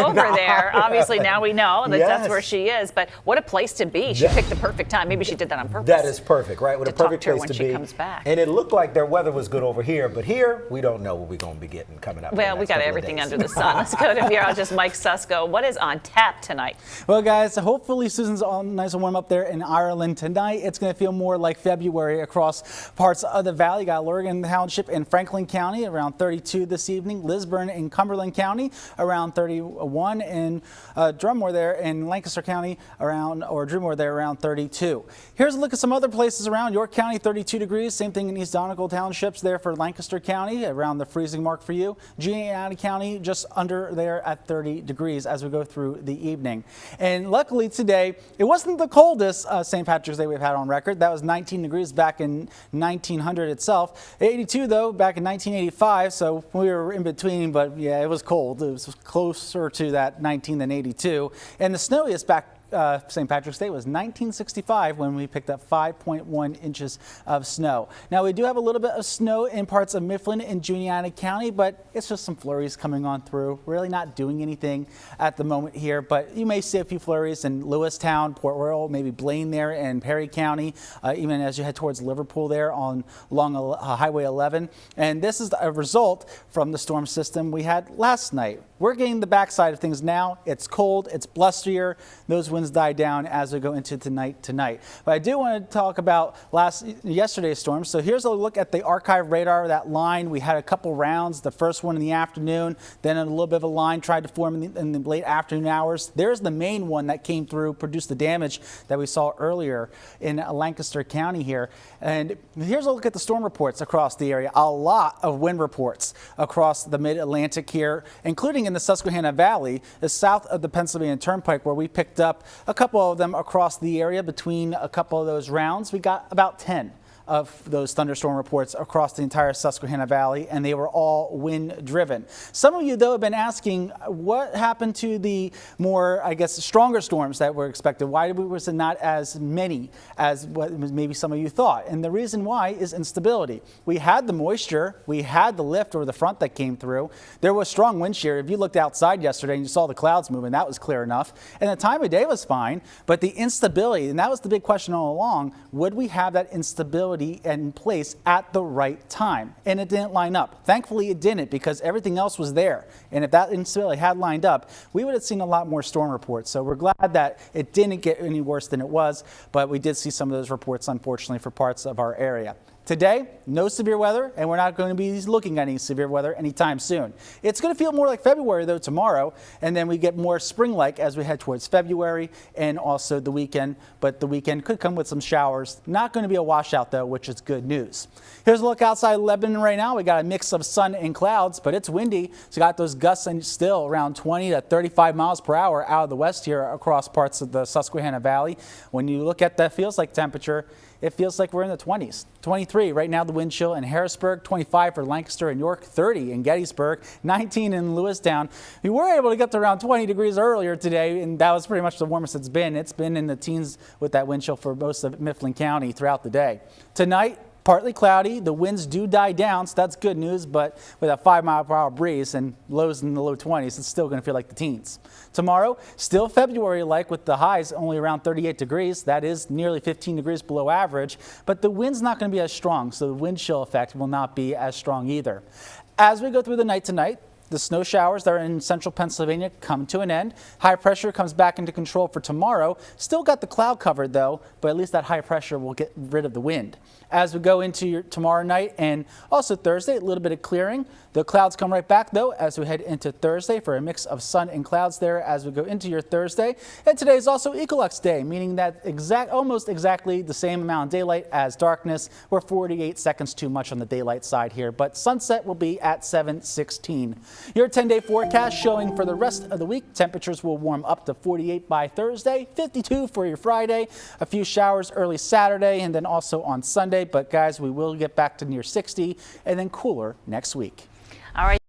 over there. Obviously, now we know that that's where Yes. she is. But what a place to be. She picked the perfect time. Maybe she did that on purpose. That is perfect, right? What a perfect to her place when to she be. comes back. And it looked like their weather was good over here, but here we don't know what we're going to be getting coming up. Well, we got everything under the sun. Let's go to meteorologist Mike Susko. What is on tap tonight? Well, guys, hopefully Susan's all nice and warm up there in Ireland tonight. It's going to feel more like February across parts of the valley. You got Lurgan Township in Franklin County around 32 this evening. Lisburn in Cumberland County around 31, and Drumore there in Lancaster County Drumore there around 32. Here's a look at some other places around York County, 32 degrees. Same thing in East Donegal Townships there for Lancaster County around the freezing mark for you. Gianna County just under there at 30 degrees as we go through the evening. And luckily today, it wasn't the coldest St. Patrick's Day we've had on record. That was 19 degrees back in 1900 itself. 82 though back in 1985, so we were in between, but yeah, it was cold. It was closer to that 19 than 82. And the snowiest back St. Patrick's Day was 1965 when we picked up 5.1 inches of snow. Now we do have a little bit of snow in parts of Mifflin and Juniata County, but it's just some flurries coming on through. Really not doing anything at the moment here, but you may see a few flurries in Lewistown, Port Royal, maybe Blaine there in Perry County, even as you head towards Liverpool there along Highway 11. And this is a result from the storm system we had last night. We're getting the backside of things now. It's cold, it's blusterier. Those winds die down as we go into tonight. But I do want to talk about yesterday's storm. So here's a look at the archive radar, that line. We had a couple rounds, the first one in the afternoon, then a little bit of a line tried to form in the late afternoon hours. There's the main one that came through, produced the damage that we saw earlier in Lancaster County here. And here's a look at the storm reports across the area. A lot of wind reports across the mid-Atlantic here, including in the Susquehanna Valley, is south of the Pennsylvania Turnpike, where we picked up a couple of them across the area. Between a couple of those rounds, we got about 10 of those thunderstorm reports across the entire Susquehanna Valley, and they were all wind driven. Some of you, though, have been asking what happened to the more, I guess, stronger storms that were expected. Why was it not as many as what maybe some of you thought? And the reason why is instability. We had the moisture, we had the lift or the front that came through. There was strong wind shear. If you looked outside yesterday and you saw the clouds moving, that was clear enough. And the time of day was fine, but the instability, and that was the big question all along, would we have that instability in place at the right time? And it didn't line up. Thankfully it didn't, because everything else was there. And if that instability had lined up, we would have seen a lot more storm reports. So we're glad that it didn't get any worse than it was, but we did see some of those reports, unfortunately, for parts of our area. Today, no severe weather, and we're not going to be looking at any severe weather anytime soon. It's going to feel more like February, though, tomorrow, and then we get more spring-like as we head towards February and also the weekend. But the weekend could come with some showers. Not going to be a washout, though, which is good news. Here's a look outside Lebanon right now. We got a mix of sun and clouds, but it's windy. So got those gusts and still around 20 to 35 miles per hour out of the west here across parts of the Susquehanna Valley. When you look at that feels like temperature, it feels like we're in the 20s. 23 right now, the wind chill in Harrisburg, 25 for Lancaster and York, 30 in Gettysburg, 19 in Lewistown. We were able to get to around 20 degrees earlier today, and that was pretty much the warmest it's been. It's been in the teens with that wind chill for most of Mifflin County throughout the day. Tonight, partly cloudy. The winds do die down, so that's good news, but with a 5-mile-per-hour breeze and lows in the low 20s, it's still going to feel like the teens. Tomorrow, still February-like with the highs only around 38 degrees. That is nearly 15 degrees below average, but the wind's not going to be as strong, so the wind chill effect will not be as strong either. As we go through the night tonight, the snow showers that are in central Pennsylvania come to an end. High pressure comes back into control for tomorrow. Still got the cloud covered though, but at least that high pressure will get rid of the wind. As we go into tomorrow night and also Thursday, a little bit of clearing. The clouds come right back though as we head into Thursday for a mix of sun and clouds there as we go into your Thursday. And today is also Equinox Day, meaning that almost exactly the same amount of daylight as darkness. We're 48 seconds too much on the daylight side here, but sunset will be at 7:16. Your 10-day forecast showing for the rest of the week, temperatures will warm up to 48 by Thursday, 52 for your Friday, a few showers early Saturday, and then also on Sunday. But guys, we will get back to near 60 and then cooler next week. All right.